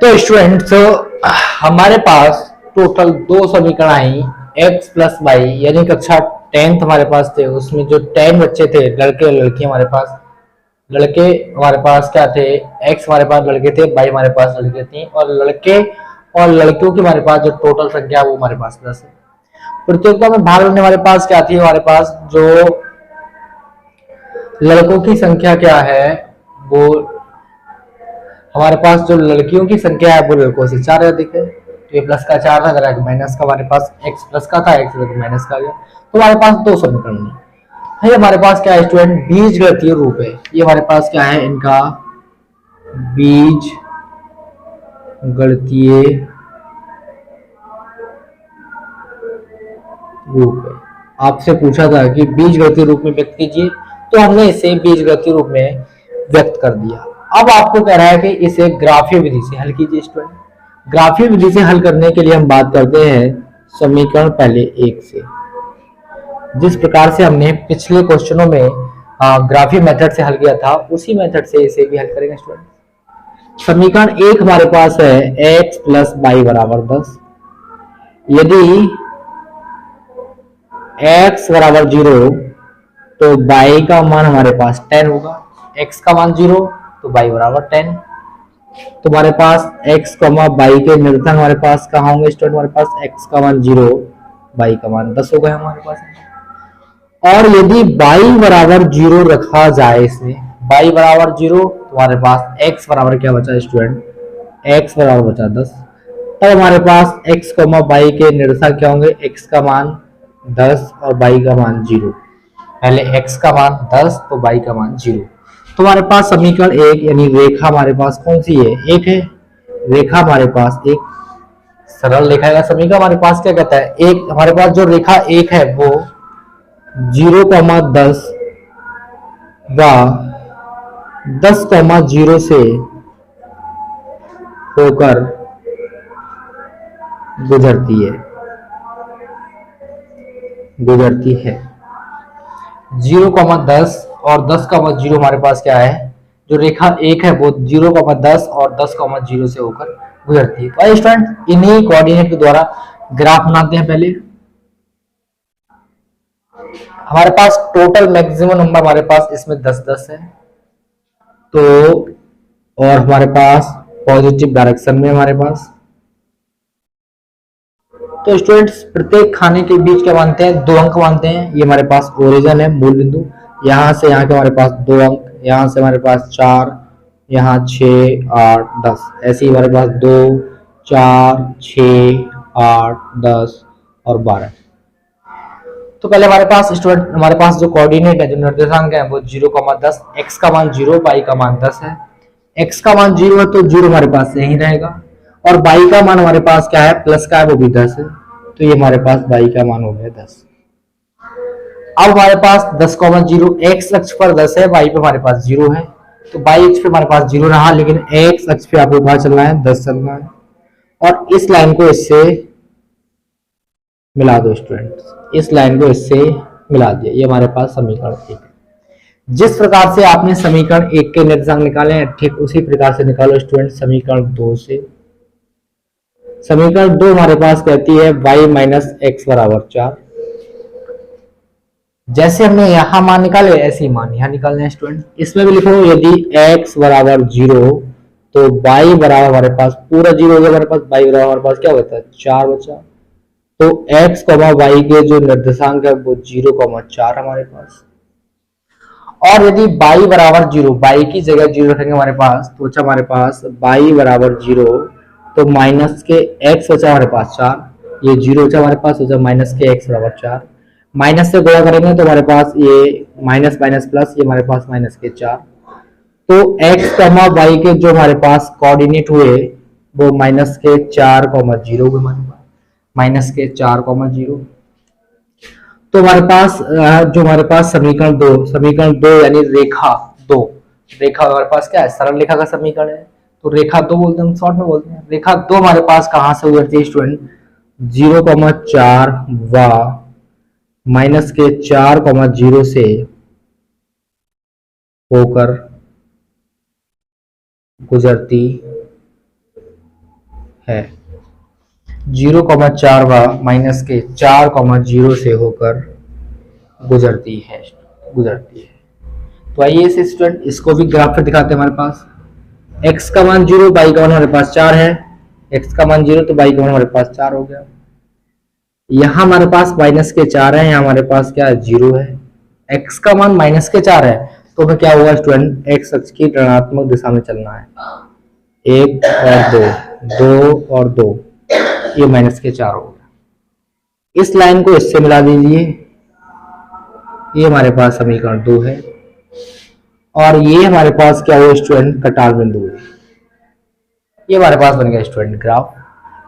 तो स्टूडेंट्स हमारे पास टोटल दो समीकरण आई एक्स प्लस वाई, यानी कक्षा 10th हमारे पास थे। उसमें जो 10 बच्चे थे, लड़के और लड़की हमारे पास, लड़के हमारे पास क्या थे, एक्स हमारे पास लड़के थे, वाई हमारे पास लड़के थी, और लड़के और लड़कियों की हमारे पास जो टोटल संख्या वो हमारे पास 10 है। प्रतियोगिता में भाग लेने हमारे पास क्या थी, हमारे पास जो लड़कों की संख्या क्या है, वो हमारे पास जो लड़कियों की संख्या है वो लड़कों से 4 अधिक है। तो ये प्लस का 4 था, अगर माइनस का हमारे पास एक्स प्लस का था, एक्स माइनस का आ गया, तो हमारे पास दो समीकरण है। ये हमारे पास क्या है स्टूडेंट, बीज गणितीय रूप है। ये हमारे पास क्या है, इनका बीज गणितीय रूप है। आपसे पूछा था कि बीज गणितीय रूप में व्यक्त कीजिए, तो हमने इसे बीज गणितीय रूप में व्यक्त कर दिया। अब आपको कह रहा है कि इसे ग्राफीय विधि से हल कीजिए स्टूडेंट। ग्राफीय विधि से हल करने के लिए हम बात करते हैं समीकरण पहले एक से, जिस प्रकार से हमने पिछले क्वेश्चनों में ग्राफीय मेथड से हल किया था, उसी मेथड से इसे भी हल करेंगे स्टूडेंट। समीकरण एक हमारे पास है एक्स प्लस वाई बराबर 10। यदि x बराबर 0 तो y का मान हमारे पास 10 होगा। x का मान 0 तो y बराबर 10। तो हमारे पास x, y के निरंतर हमारे पास कहाँ होंगे स्टूडेंट, हमारे पास x का मान 0, y का मान 10 हो गया हमारे पास। और यदि y बराबर 0 रखा जाए, इसमें y बराबर 0 तो हमारे पास x बराबर क्या बचा स्टूडेंट, x बराबर बचा 10। तब हमारे पास x, y के निरंतर क्या होंगे, x का मान 10 और y का मान 0। पहले x का मान 10 तो y का मान 0। तो हमारे पास समीकरण एक यानी रेखा हमारे पास कौन सी है, एक है। रेखा हमारे पास एक सरल रेखा का समीकरण हमारे पास क्या कहता है, एक हमारे पास जो रेखा एक है वो 0,10 व 10,0 से होकर गुजरती है 0,10 और 10,0 हमारे पास क्या है, जो रेखा एक है वो 0,10 और 10,0 से होकर गुजरती है। तो स्टूडेंट इन्हीं कोऑर्डिनेट के द्वारा ग्राफ बनाते हैं। पहले हमारे पास टोटल मैक्सिमम नंबर हमारे पास इसमें 10 है, तो और हमारे पास पॉजिटिव डायरेक्शन में हमारे पास। तो स्टूडेंट्स प्रत्येक खाने के बीच क्या मानते हैं, 2 अंक मानते हैं। ये हमारे पास ओरिजिन है, मूल बिंदु। यहाँ से यहाँ के हमारे पास 2 अंक, यहाँ से हमारे पास 4, यहाँ 6, 8, 10, ऐसे ही हमारे पास 2, 4, 6, 8, 10 और 12। तो पहले हमारे पास स्टूडेंट हमारे पास जो कोऑर्डिनेट है, जो निर्देशांक है वो 0,10, x का मान 0, y का मान 10 है। x का मान 0 है तो 0 हमारे पास यही रहेगा, और y का मान हमारे पास क्या है, प्लस का है, वो भी 10 है। तो ये हमारे पास y का मान हो गया 10। अब हमारे पास 10,0 x अक्ष पर 10 है, y पे हमारे पास 0 है, तो y अक्ष पे हमारे पास 0 रहा, लेकिन x अक्ष पे आपको कहाँ चलना है, 10 चलना है। और इस लाइन को इससे मिला दो स्टूडेंट्स, इस लाइन को इससे मिला दिया। ये हमारे पास समीकरण एक है। जिस प्रकार से आपने समीकरण एक के निर्देशांक निकाले हैं, ठीक उसी प्रकार से निकालो स्टूडेंट समीकरण 2 से। समीकरण 2 हमारे पास कहती है y माइनस एक्स बराबर 4। जैसे हमने यहां मान निकाले ऐसे ही मान यहां निकालने हैं स्टूडेंट। इसमें भी लिखो यदि x बराबर 0 तो y बराबर हमारे पास पूरा 0 हो गया, हमारे पास y बराबर हमारे पास क्या होता है 4 बचा। तो x, y के जो निर्देशांक है वो 0,4 हमारे पास। और यदि y बराबर 0, y की जगह 0 रखेंगे हमारे पास, तो अच्छा हमारे पास y बराबर 0 तो माइनस के x बचा हमारे पास 4, ये 0 बचा हमारे पास, तो माइनस के x बराबर 4, माइनस से गुणा करेंगे तो हमारे पास ये माइनस माइनस प्लस, ये हमारे पास माइनस के 4। तो x, y के जो हमारे पास कोऑर्डिनेट हुए वो माइनस के 4,0 हुए हमारे पास, माइनस के 4,0। तो हमारे पास जो हमारे पास समीकरण 2 यानी रेखा 2, रेखा हमारे पास क्या है, सरल रेखा का समीकरण है, तो रेखा 2 बोलते हैं, शॉर्ट में बोलते हैं। रेखा 2 हमारे पास कहां से गुजरती है स्टूडेंट, 0,4 व माइनस के 4,0 से होकर गुजरती है। 0,4 व माइनस के 4,0 से होकर गुजरती है। तो आइए इसे स्टूडेंट इसको भी ग्राफ पर दिखाते हैं। हमारे पास x का मान 0, y का मान हमारे पास 4 है। x का मान 0 तो y का मान हमारे पास 4 हो गया। यहाँ हमारे पास माइनस के 4 है, यहाँ हमारे पास क्या 0 है। x का मान माइनस के 4 है तो हमें क्या होगा स्टूडेंट, x अक्ष की ऋणात्मक दिशा में चलना है। 1 और 2, 2 और 2, ये माइनस के 4 हो गया। इस लाइन को इससे मिला दीजिए, ये हमारे पास समीकरण 2 है और ये हमारे पास क्या हुआ स्टूडेंट, कटार बिंदु है। ये हमारे पास बन गया स्टूडेंट ग्राफ।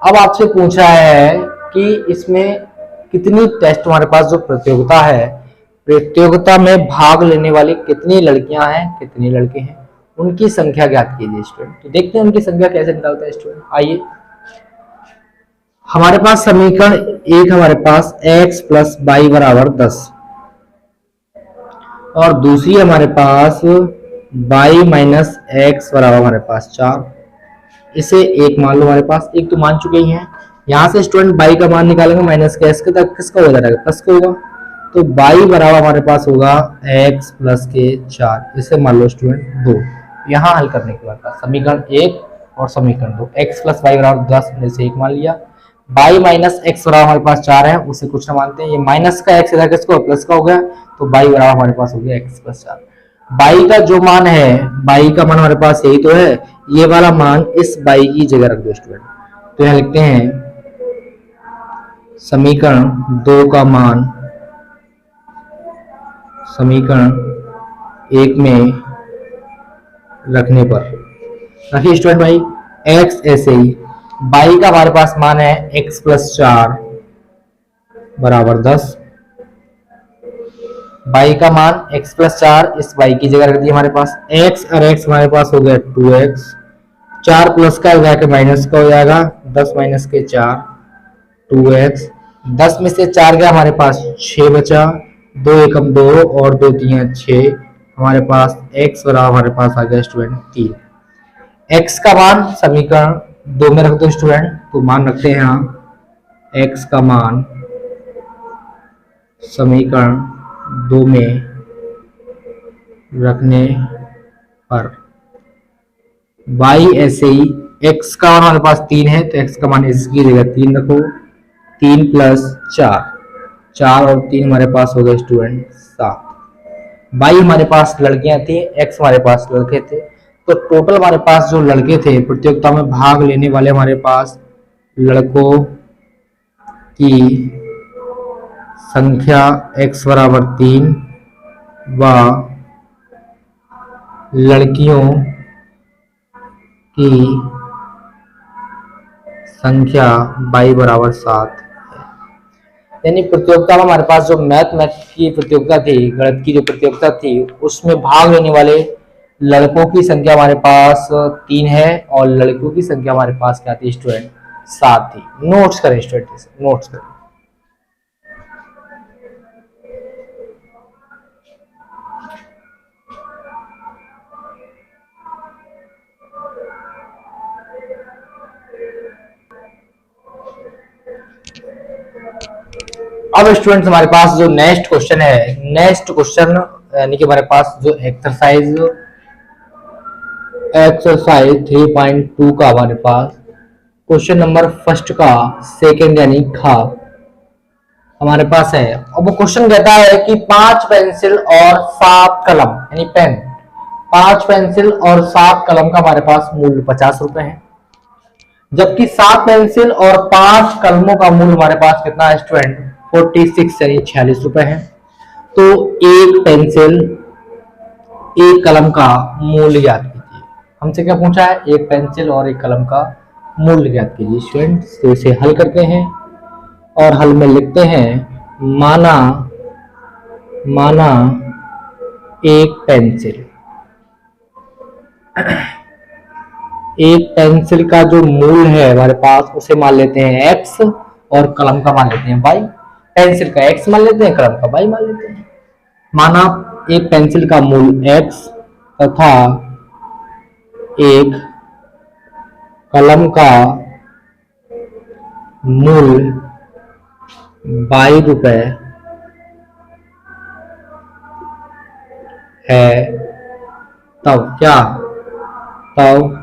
अब आपसे पूछा है कि इसमें कितनी टेस्ट हमारे पास जो प्रतियोगिता है, प्रतियोगिता में भाग लेने वाली कितनी लड़कियां हैं, कितने लड़के हैं, उनकी संख्या ज्ञात कीजिए स्टूडेंट। तो देखते हैं उनकी संख्या कैसे निकालता है स्टूडेंट। आइए हमारे पास समीकरण एक हमारे पास x प्लस वाई बराबर 10 और दूसरी हमारे पास y माइनस एक्स बराबर हमारे पास 4। इसे एक मान लो, हमारे पास एक तो मान चुके ही हैं। यहाँ से स्टूडेंट y का मान निकालेंगे माइनस के x के तक, किसका हो जाएगा, प्लस का होगा। तो y बराबर हमारे पास होगा x प्लस के 4। इसे मान लो स्टूडेंट 2। यहाँ हल करने के बाद समीकरण 1 और समीकरण 2, x प्लस वाई बराबर 10 में से एक मान लिया। y माइनस एक्स बराबर हमारे पास 4 है, उसे कुछ ना मानते हैं। ये माइनस का x इधर किसको प्लस का हो गया, तो y बराबर हमारे पास हो गया x प्लस 4। y का जो मान है, y का मान हमारे पास यही तो है, ये वाला मान इस y की जगह रख दो स्टूडेंट। तो यहाँ लिखते हैं समीकरण 2 का मान समीकरण 1 में रखने पर रखिए स्टूडेंट भाई x ऐसे ही। y का हमारे पास मान है x प्लस 4 बराबर 10। y का मान x प्लस 4 इस y की जगह रख दिया हमारे पास। x और x हमारे पास हो गया 2x, 4 प्लस का जाके माइनस का हो जाएगा, 10 माइनस के 4 2x। 10 में से 4 गया हमारे पास 6 बचा, 2 एकम 2 और 2 3 6, हमारे पास x बराबर हमारे पास आ गया स्टूडेंट 3। x का मान समीकरण 2 में रख दो स्टूडेंट। तो मान रखते हैं यहाँ x का मान समीकरण 2 में रखने पर y ऐसे ही, x का मान हमारे पास 3 है तो x का मान इसकी जगह 3 रखो। 3 प्लस 4, 4 और 3 हमारे पास हो गए स्टूडेंट 7। y हमारे पास लड़कियां थी, x हमारे पास लड़के थे। तो टोटल हमारे पास जो लड़के थे प्रतियोगिता में भाग लेने वाले, हमारे पास लड़कों की संख्या x बराबर 3 व लड़कियों की संख्या y बराबर 7। यानी प्रतियोगिता में हमारे पास जो मैथ की प्रतियोगिता थी, गणित की जो प्रतियोगिता थी, उसमें भाग लेने वाले लड़कों की संख्या हमारे पास 3 है और लड़कियों की संख्या हमारे पास क्या थी स्टूडेंट, 7 थी। नोट्स करें स्टूडेंट, नोट्स करें। अब स्टूडेंट्स हमारे पास जो नेक्स्ट क्वेश्चन है, नेक्स्ट क्वेश्चन यानी कि हमारे पास जो एक्सरसाइज 3.2 का हमारे पास क्वेश्चन नंबर फर्स्ट का सेकंड यानी खा हमारे पास है। अब वो क्वेश्चन कहता है कि 5 पेंसिल और 7 कलम यानी पेन, 5 पेंसिल और 7 कलम का हमारे पास मूल्य 50 रुपए है, जबकि 7 पेंसिल और 5 कलमों का मूल्य हमारे पास कितना है स्टूडेंट, 46 यानी 46 रुपए है। तो एक पेंसिल एक कलम का मूल्य ज्ञात कीजिए। हमसे क्या पूछा है, एक पेंसिल और एक कलम का मूल्य ज्ञात कीजिए स्टूडेंट्स। तो इसे हल करते हैं और हल में लिखते हैं माना एक पेंसिल, एक पेंसिल का जो मूल्य है हमारे पास उसे मान लेते हैं x और कलम का मान लेते हैं y। पेंसिल का x मान लेते हैं, कलम का y मान लेते हैं। माना एक पेंसिल का मूल्य x तथा एक कलम का मूल 22 रुपए है, तब क्या, तब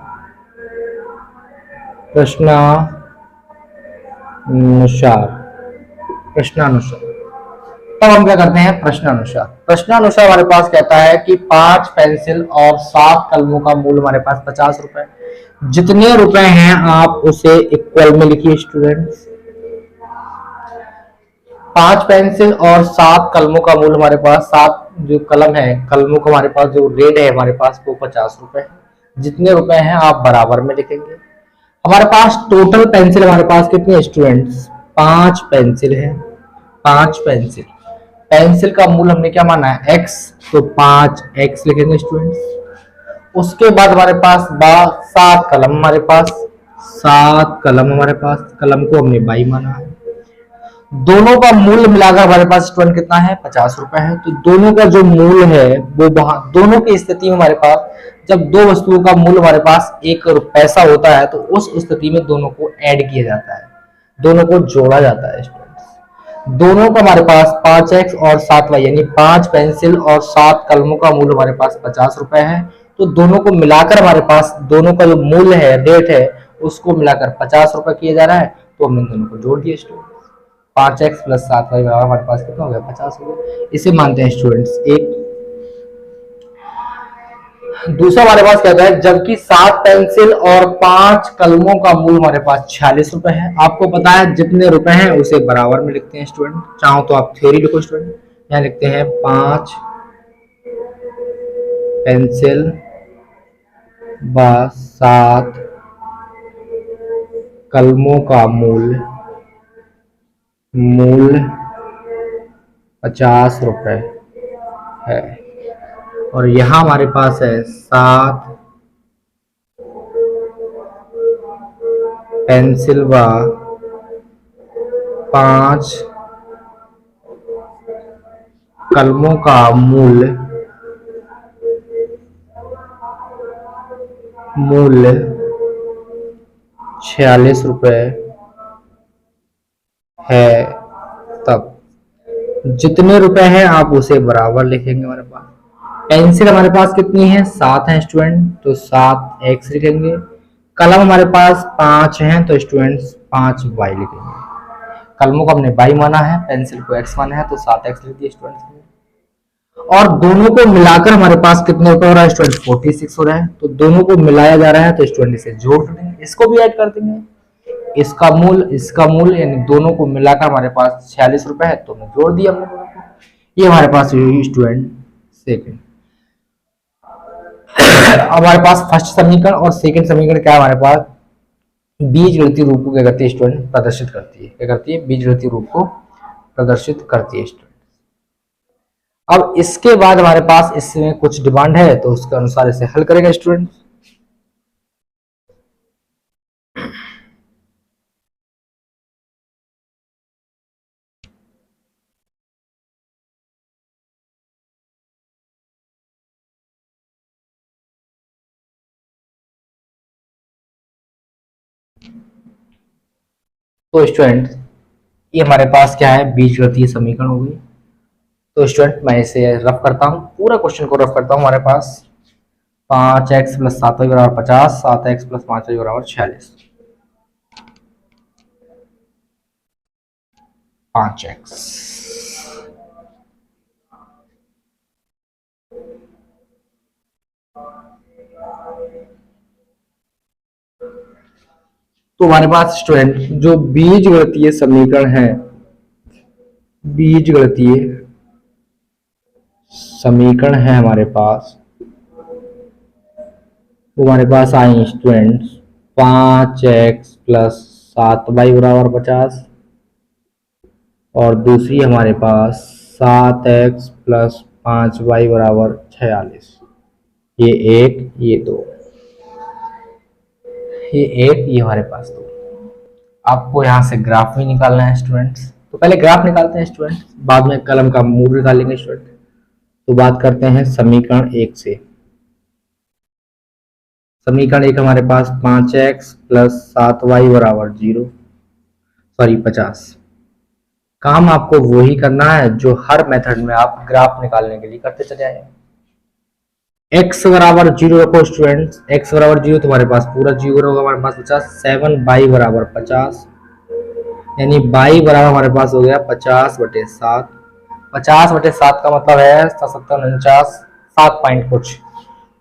प्रश्नानुसार, प्रश्नानुसार तब हम क्या करते हैं, प्रश्नानुसार। प्रश्नानुसार हमारे पास कहता है कि 5 पेंसिल और 7 कलमों का मूल्य हमारे पास 50 रुपए, जितने रुपए हैं आप उसे इक्वल में लिखिए स्टूडेंट्स। 5 पेंसिल और 7 कलमों का मूल्य हमारे पास, 7 जो कलम है, कलमों का हमारे पास जो रेट है हमारे पास वो 50 रुपए है, जितने रुपए हैं आप बराबर में लिखेंगे। हमारे पास टोटल पेंसिल हमारे पास कितनी है स्टूडेंट्स, 5 पेंसिल है, 5 पेंसिल, पेंसिल का मूल हमने क्या माना है x, तो 5x लिखेंगे स्टूडेंट्स। उसके बाद हमारे पास 7 कलम, हमारे पास 7 कलम, हमारे पास कलम को हमने 22 माना है। दोनों का मूल्य मिलाकर हमारे पास स्टूडेंट कितना है, 50 रुपए है। तो दोनों का जो मूल्य है वो वहां दोनों की स्थिति में हमारे पास, जब दो वस्तुओं का मूल्य हमारे पास एक पैसा होता है तो उस स्थिति में दोनों को ऐड किया जाता है, दोनों को जोड़ा जाता है स्टूडेंट्स। दोनों का हमारे पास 5x और 7y यानी 5 पेंसिल और 7 कलमों का मूल्य हमारे पास 50 रुपए है। तो दोनों को मिलाकर हमारे पास दोनों का जो मूल्य है, रेट है, उसको मिलाकर 50 रुपए किया जा रहा है। तो हमने दोनों को जोड़ दिया स्टूडेंट, 5x प्लस 7y बराबर हमारे पास कितना हो गया, 50 हो गया। इसे मानते हैं स्टूडेंट्स एक। दूसरा हमारे पास कहता है जबकि 7 पेंसिल और 5 कलमों का मूल्य हमारे पास 46 रुपए है। आपको पता है जितने रुपए हैं उसे बराबर में लिखते हैं स्टूडेंट, चाहो तो आप थ्योरी लिखो स्टूडेंट। यहाँ लिखते हैं 5 पेंसिल व 7 कलमों का मूल्य 50 रुपए है। और यहाँ हमारे पास है 7 पेंसिल व 5 कलमों का मूल्य 46 रुपए है। तब जितने रुपए हैं आप उसे बराबर लिखेंगे। हमारे पास पेंसिल हमारे पास कितनी है, 7 है स्टूडेंट, तो 7x लिखेंगे। कलम हमारे पास 5 हैं तो स्टूडेंट्स 5y लिखेंगे। कलमों को हमने y माना है, पेंसिल को x माना है, तो 7x लिख दिए स्टूडेंट्स। और दोनों को मिलाकर हमारे पास कितने रुपए हो रहा है स्टूडेंट, 46 हो रहा है। तो दोनों को मिलाया जा रहा है तो स्टूडेंट इसे जोड़ देंगे, इसको भी ऐड कर देंगे, इसका मूल यानी दोनों को मिलाकर हमारे पास 46 रुपए है, तो हमने जोड़ दिया हमने दोनों को। ये हमारे पास स्टूडेंट सेकंड। हमारे पास फर्स्ट समीकरण और सेकंड समीकरण क्या है, हमारे पास बीजगणितीय रूप को क्या करती है स्टूडेंट, प्रदर्शित करती है। क्या करती है, बीजगणितीय रूप को प्रदर्शित करती है स्टूडेंट। अब इसके बाद हमारे पास इसमें कुछ डिमांड है तो उसके अनुसार इसे हल करेंगे स्टूडेंट। तो स्टूडेंट ये हमारे पास क्या है, बीजगणितीय समीकरण हो गई। तो स्टूडेंट मैं इसे रफ करता हूँ, पूरा क्वेश्चन को रफ करता हूँ। हमारे पास 5x प्लस 7y बराबर 50, 7x प्लस 5y बराबर 46, 5x। तो हमारे पास स्टूडेंट जो बीजगणितीय समीकरण है, बीजगणितीय समीकरण है हमारे पास, वो हमारे पास आए स्टूडेंट 5x प्लस 7y बराबर 50 और दूसरी हमारे पास 7x प्लस 5y बराबर 46। ये एक, ये दो, ये एक, ये हमारे पास दो। आपको यहाँ से ग्राफ भी निकालना है स्टूडेंट्स। तो पहले ग्राफ निकालते हैं स्टूडेंट्स, बाद में कलम का मूल निकालेंगे स्टूडेंट। तो बात करते हैं समीकरण 1 से। समीकरण 1 हमारे पास 5x प्लस 7y बराबर 0। सॉरी 50। काम आपको वही करना है जो हर मेथड में आप ग्राफ निकालने के लिए करते चले आए। x बराबर 0 रखो स्टूडेंट्स, x बराबर 0 तुम्हारे पास पूरा 0 होगा, हमारे पास बचा 7 बाई बराबर 50, यानी बाई बराबर हमारे पास हो गया 50/7। 50/7 का मतलब है 77 7 पॉइंट कुछ।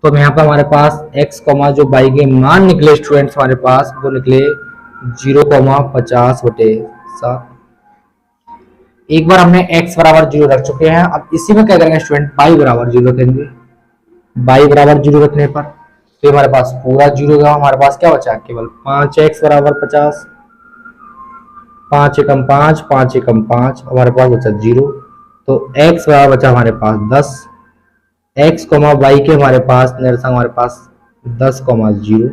तो यहाँ पर हमारे पास x कॉमा जो बाई के मान निकले स्टूडेंट्स हमारे पास वो निकले 0,50/7। एक बार हमने x बराबर 0 रख चुके हैं, अब इसी में क्या करेंगे स्टूडेंट, बाई बराबर 0 रखेंगे। बाई बराबर 0 रखने पर तो हमारे पास पूरा 0 होगा, हमारे पास क्या बचा केवल 5x बराबर 50, 5 एकम 5, 5 एकम 5, हमारे पास बचा 0। तो x बराबर बचा हमारे पास 10, x कॉमा वाई के हमारे पास निरसंग हमारे पास 10,0।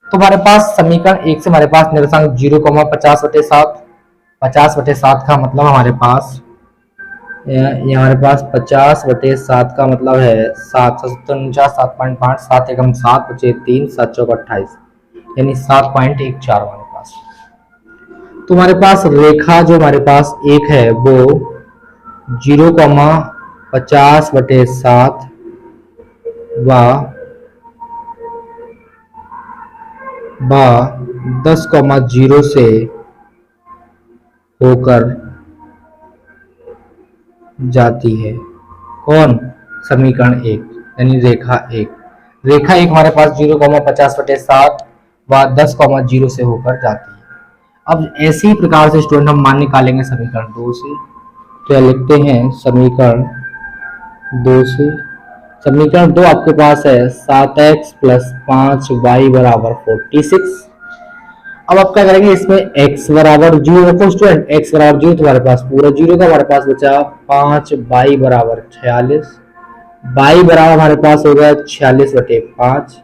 तो हमारे पास समीकरण 1 से हमारे पास निरसंग 0,50/7, 50/7 का मतलब हमारे पास ये हमारे पास 50/7 का मतलब है 7, 7.5, 7 एकम 7 बचे 3, 7 चौक 28, यानी 7.14 हमारे पास। तो हमारे पास रेखा जो हमारे पास एक है वो 0,50/7 व 10,0 से होकर जाती है। कौन? समीकरण 1 यानी रेखा 1। रेखा 1 हमारे पास 0,50/7 व 10,0 से होकर जाती है। अब ऐसे ही प्रकार से स्टूडेंट हम मान निकालेंगे समीकरण 2 से। तो यह लिखते हैं समीकरण 2 से। समीकरण 2 आपके पास है 7x + 5y बराबर 46। अब आप क्या करेंगे, इसमें x बराबर 0 रखो स्टूडेंट, x बराबर 0 तुम्हारे पास पूरा 0 का, हमारे पास बचा 5y बराबर 46, y बराबर हमारे पास हो गया 46/5,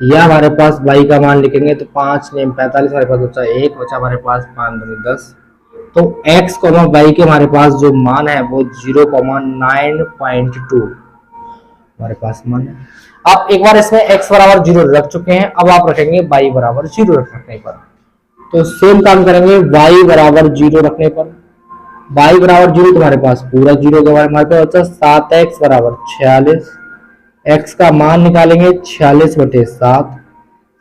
या हमारे पास y का मान लिखेंगे तो 5 ने 45, हमारे पास बचा 1, बचा हमारे पास 5 दूनी 10। तो x, y के हमारे पास जो मान है वो 0,9.2 हमारे पास मान है। आप एक बार इसमें x बराबर 0 रख चुके हैं, अब आप रखेंगे y बराबर 0 रखने पर। तो सेम काम करेंगे y बराबर 0 रखने पर। y बराबर 0 तुम्हारे पास पूरा 0 के हमारे पास बचा 7x बराबर 46, x का मान निकालेंगे 46/7,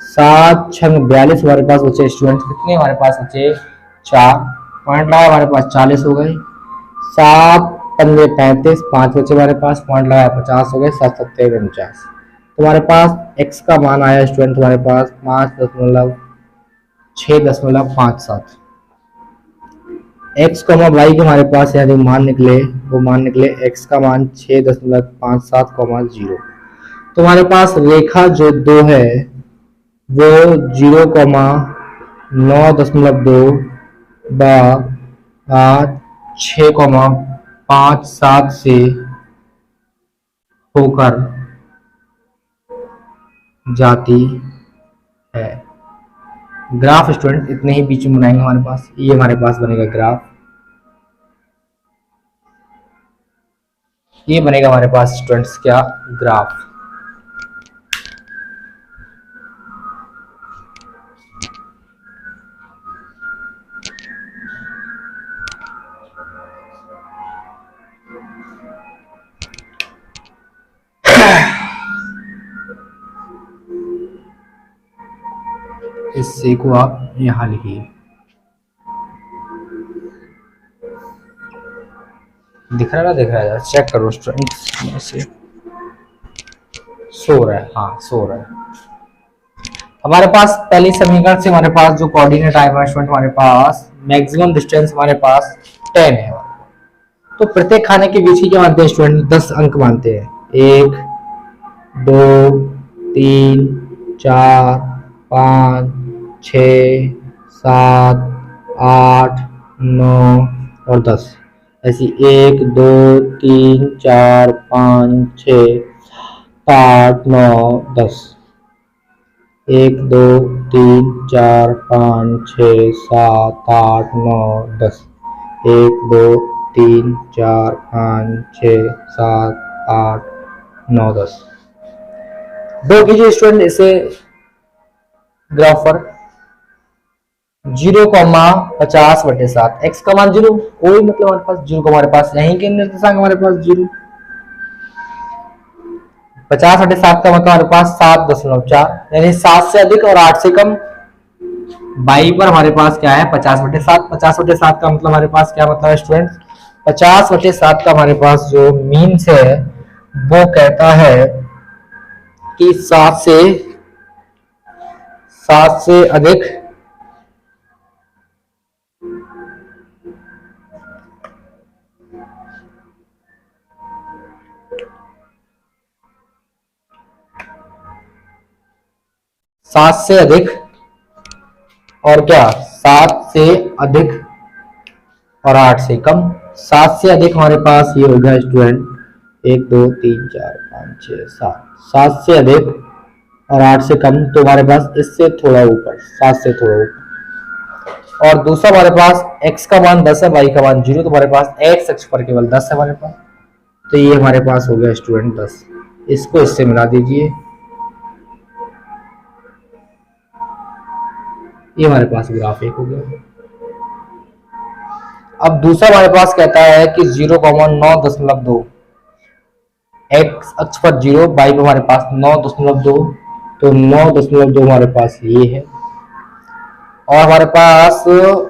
7 छंग 42 हमारे पास बचे स्टूडेंट, कितने हमारे पास बचे 4 पॉइंट लगाया, हमारे पास 40 हो गए, 7 पंद्रह 35, 5 बचे हमारे पास, पॉइंट लगाया 50 हो गए, 7 7 49। तुम्हारे पास x का मान आया स्टूडेंट तुम्हारे पास 5.657। x कॉमा y के हमारे पास यदि मान निकले वो मान निकले x का मान 6.57,0। तो हमारे पास रेखा जो 2 है वो 0,9.2 व 6,57 से होकर जाती है। ग्राफ स्टूडेंट इतने ही बीच में बनाएंगे हमारे पास, ये हमारे पास बनेगा ग्राफ, ये बनेगा हमारे पास स्टूडेंट्स क्या, ग्राफ। इस C को आप यहां लिखिए, दिख रहा है ना, दिख रहा है, चेक करो स्टूडेंट्स, से सो रहा है, हाँ सो रहा है। हमारे पास पहली समीकरण से हमारे पास जो कोऑर्डिनेट आएगा स्टूडेंट, हमारे पास मैक्सिमम डिस्टेंस हमारे पास 10 है। तो प्रत्येक खाने के बीच की क्या मानते हैं स्टूडेंट, 10 अंक मानते हैं, 1 2 3 4 5 6 7 8 9 और 10, ऐसी 1 2 3 4 5 6 8 9 10, 1 2 3 4 5 6 7 8 9 10, 1 2 3 4 5 6 7 8 9 10। दो कीजिए स्टूडेंट इसे ग्राफ पर। 0,50/7 एक्स का मान 0, कोई मतलब हमारे पास 0 को हमारे पास यहीं के निर्देशांक हमारे पास 0। 50/7 का मतलब हमारे पास 7.4, यानी 7 से अधिक और 8 से कम। बाई पर हमारे पास क्या है 50/7। 50/7 का मतलब हमारे पास क्या मतलब है स्टूडेंट्स, 50/7 का हमारे पास जो मीन्स है वो कहता है कि 7 से अधिक 7 से अधिक और क्या 7 से अधिक और 8 से कम। 7 से अधिक हमारे पास ये होगा स्टूडेंट 1 2 3 4 5 6 7। 7 से अधिक और 8 से कम तो हमारे पास इससे थोड़ा ऊपर, 7 से थोड़ा ऊपर। और दूसरा हमारे पास x का मान 10 है, y का मान 0, तो हमारे पास x अक्ष पर केवल 10 है हमारे पास, तो ये हमारे पास हो गया स्टूडेंट 10। इसको इससे मिला दीजिए, ये हमारे पास ग्राफ 1 हो गया। अब दूसरा हमारे पास कहता है कि 0,9.2 x अक्ष पर 0, y पर हमारे पास 9.2, तो 9.2 हमारे पास ये है। और हमारे पास 0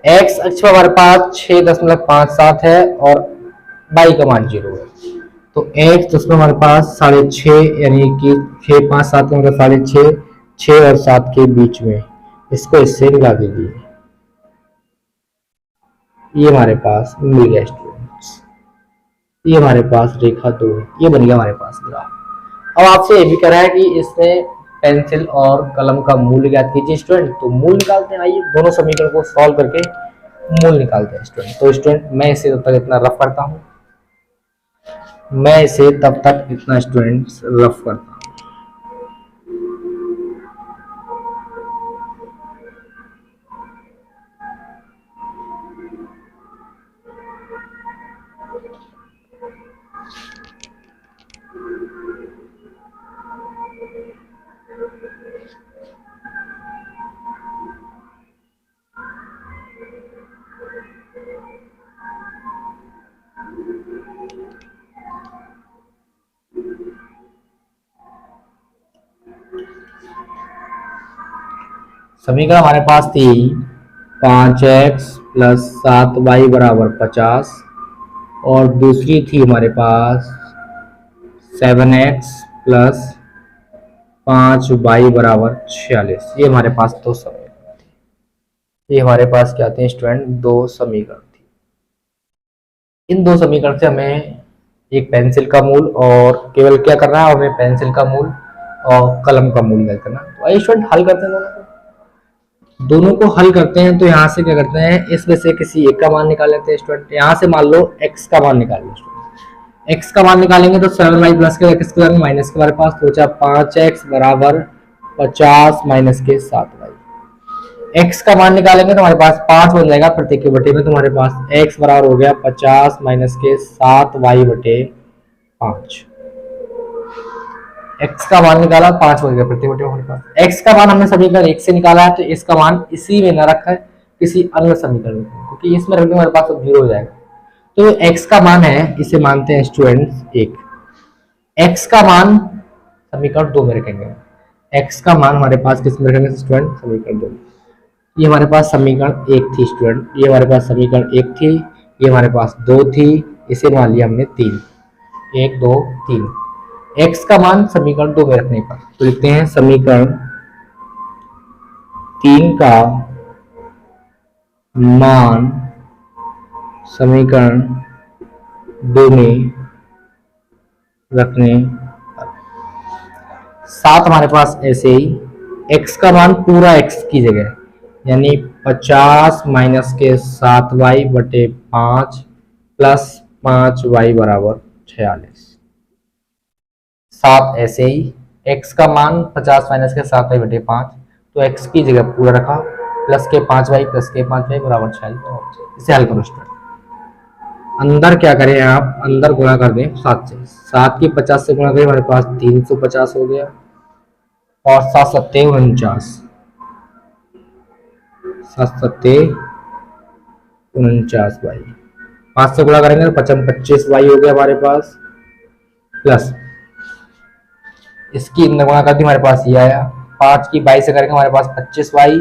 x अक्ष पर हमारे पास 6.57 है और y का मान 0 है, तो x जिसमें हमारे पास 6.5, यानी कि 6 5 7 का मतलब 6.5, 6 और 7 के बीच में, इसको इससे मिला दीजिए, ये हमारे पास मिल गया स्टूडेंट्स। ये हमारे पास रेखा 2 है, ये बन गया हमारे पास ग्राफ। अब आपसे ये भी कह रहा है कि इसमें पेंसिल और कलम का मूल्य ज्ञात कीजिए स्टूडेंट, तो मूल निकालते हैं। आइए दोनों समीकरण को सॉल्व करके मूल निकालते हैं स्टूडेंट। तो स्टूडेंट मैं इसे तब तक इतना रफ करता हूँ, स्टूडेंट्स रफ करता हूँ। समीकरण हमारे पास थी 5x + 7y = 50, और दूसरी थी हमारे पास 7x + 5y = 46। ये हमारे पास दो समीकरण थे। ये हमारे पास क्या थे स्टूडेंट, दो समीकरण थी। इन दो समीकरण से हमें एक पेंसिल का मूल और केवल क्या करना है, हमें पेंसिल का मूल और कलम का मूल ज्ञात करना। तो आइए स्टूडेंट हल करते हैं दोनों को हल करते हैं। तो यहाँ से क्या करते हैं, इसमें से किसी एक का मान निकाल लेते हैं स्टूडेंट। यहाँ से मान लो x का मान निकाल लो स्टूडेंट। x का मान निकालेंगे तो 7y प्लस के x के माइनस के हमारे पास सोचा 5x = 50 माइनस के 7y। x का मान निकालेंगे तो हमारे पास 5 बन जाएगा प्रत्येक के बटे में, तो हमारे पास x बराबर हो गया 50 माइनस के 7y बटे 5। x का मान निकाला 5 बन गया प्रत्येक बटे हमारे पास। x का मान हमने समीकरण 1 से निकाला है, तो इसका मान इसी में न रखा है किसी अन्य समीकरण में, क्योंकि इसमें रखने हमारे पास अब 0 हो जाएगा। तो x का मान है, इसे मानते हैं स्टूडेंट्स 1। x का मान समीकरण 2 में रखेंगे। x का मान हमारे पास किस में रखेंगे स्टूडेंट, समीकरण 2। ये हमारे पास समीकरण 1 थी स्टूडेंट, ये हमारे पास समीकरण 1 थी, ये हमारे पास 2 थी, इसे मान लिया हमने 3। 1 2 3। x का मान समीकरण 2 में रखने पर तो लिखते हैं समीकरण 3 का मान समीकरण 2 में रखने पर 7 हमारे पास ऐसे ही। x का मान पूरा x की जगह, यानी 50 माइनस के 7y बटे 5 प्लस 5y = 46। 7 ऐसे ही। x का मान 50 माइनस के 7y बटे 5, तो x की जगह पूरा रखा, प्लस के 5y प्लस के 5y = 46। इसे हल करो स्टूडेंट। अंदर क्या करें आप, अंदर गुणा कर दें 7 से। 7 की 50 से गुणा करें, हमारे पास 350 हो गया, और 7 7 49 बाई 5 से गुणा करेंगे तो 25 बाई हो गया हमारे पास, प्लस इसकी अंदर गुणा कर दी हमारे पास ये आया, 5 की 22 से करेंगे हमारे पास 25 बाई,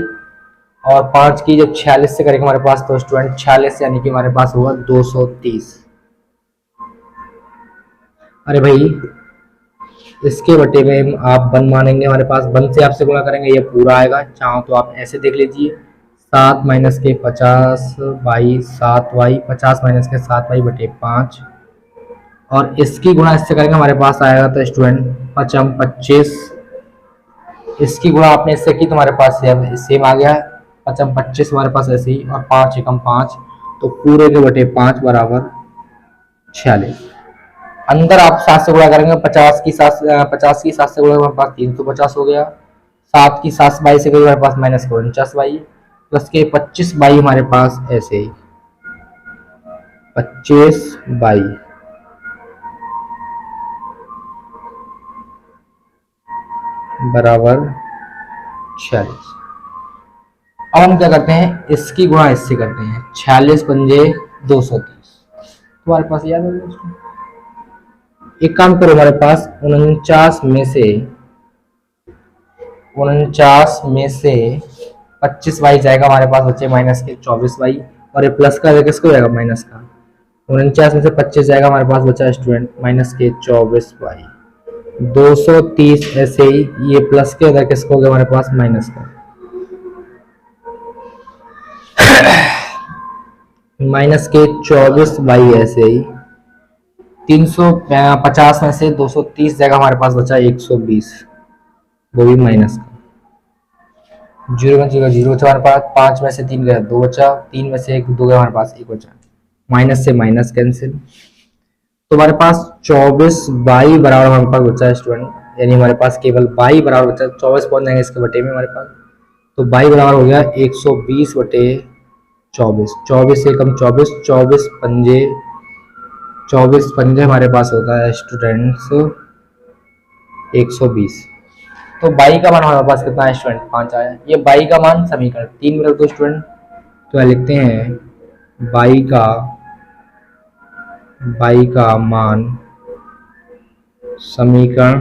और 5 की जब 46 से करेंगे हमारे पास तो स्टूडेंट 46 यानी कि हमारे पास होगा 230। अरे भाई इसके बटे में आप 1 मानेंगे, हमारे पास 1 से आपसे गुणा करेंगे ये पूरा आएगा, चाहो तो आप ऐसे देख लीजिए 7 माइनस के 50 बाई 7 वाई, 50 माइनस के 7 वाई बटे 5, और इसकी गुणा इससे करेंगे हमारे पास आएगा तो स्टूडेंट 25, इसकी गुणा आपने इससे की तो हमारे पास सेम आ गया, 25 हमारे पास ऐसे ही, और 5 एकम 5 तो पूरे के बटे 5 बराबर 46। अंदर आप 7 से गुणा करेंगे 50 की 7 से गुणा हमारे पास 350 हो गया, 7 की 7 बाई से हमारे पास माइनस 49 बाई, प्लस के 25 बाई हमारे पास ऐसे ही 25 बाई बराबर 46। अब हम क्या करते हैं, इसकी गुणा इससे करते हैं, 46 पंजे 230, तुम्हारे पास याद है दोस्तों। एक काम करो, हमारे पास 49 में से 25 वाई जाएगा, हमारे पास बचे माइनस के 24 वाई, और ये प्लस का किसको जाएगा माइनस का, 49 में से 25 जाएगा, हमारे पास बचा स्टूडेंट माइनस के 24 वाई, 230 ऐसे ही, ये प्लस के अंदर किसको हो गया हमारे पास माइनस का, माइनस के 24 बाई ऐसे ही, 350 में से 230 जगह हमारे पास बचा 120, वो भी माइनस का, जीरो में जीरो जीरो बचा हमारे पास, 5 में से 3 गया 2 बचा, 3 में से 1 2 गया हमारे पास 1 बचा, माइनस से माइनस कैंसिल, तो हमारे पास 24 बाई बराबर हमारे पास बचा है स्टूडेंट, यानी हमारे पास केवल बाई बराबर बचा, 24 पहुंच जाएंगे इसके बटे में हमारे पास, तो बाई बराबर हो गया 120 बटे 24, 24 से कम 24, 24 पंजे हमारे पास होता है स्टूडेंट्स 120, तो बाई का मान हमारे पास कितना है स्टूडेंट 5 आया, ये बाई का मान समीकरण 3 में रख दो स्टूडेंट, तो लिखते हैं बाई का मान समीकरण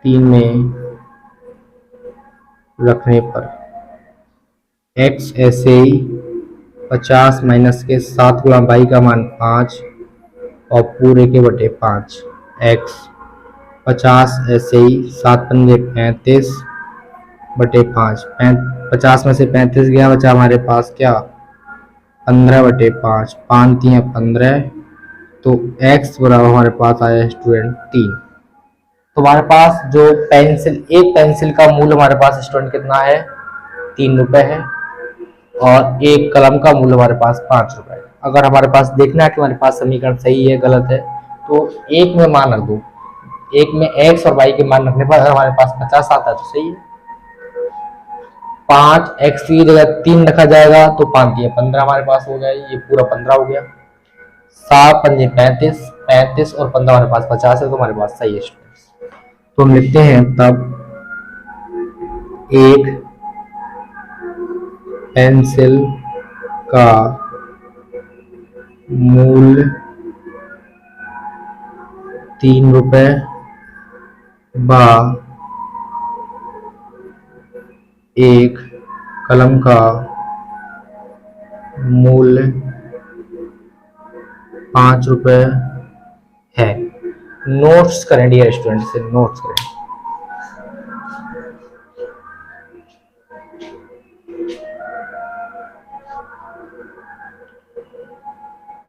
3 में रखने पर x ऐसे ही 50 माइनस के 7 गुणा बाई का मान 5 और पूरे के बटे 5, x 50 ऐसे ही 7 पंजे 35 बटे 5, 50 में से 35 गया, बचा हमारे पास क्या 15 बटे 5, 5 3 15, तो x बराबर हमारे पास आया स्टूडेंट 3। तो हमारे पास जो एक पेंसिल का मूल्य हमारे पास स्टूडेंट कितना है 3 रुपए है, और एक कलम का मूल्य हमारे पास 5 रुपए है। अगर हमारे पास देखना है कि हमारे पास समीकरण सही है गलत है, तो एक में मान रख दो, एक में x और y के मान रखने पर अगर हमारे पास 50 आता है तो सही है, 5x की जगह 3 रखा जाएगा तो 5 दिए 15 हमारे पास हो गया, ये पूरा 15 हो गया, 7 पंजे 35, 35 और 15 हमारे पास 50 है, तो हमारे पास सही है। तो हम लिखते हैं तब एक पेंसिल का मूल्य 3 रुपए व एक कलम का मूल्य 5 रुपए है। नोट्स करें डियर स्टूडेंट, से नोट्स करें।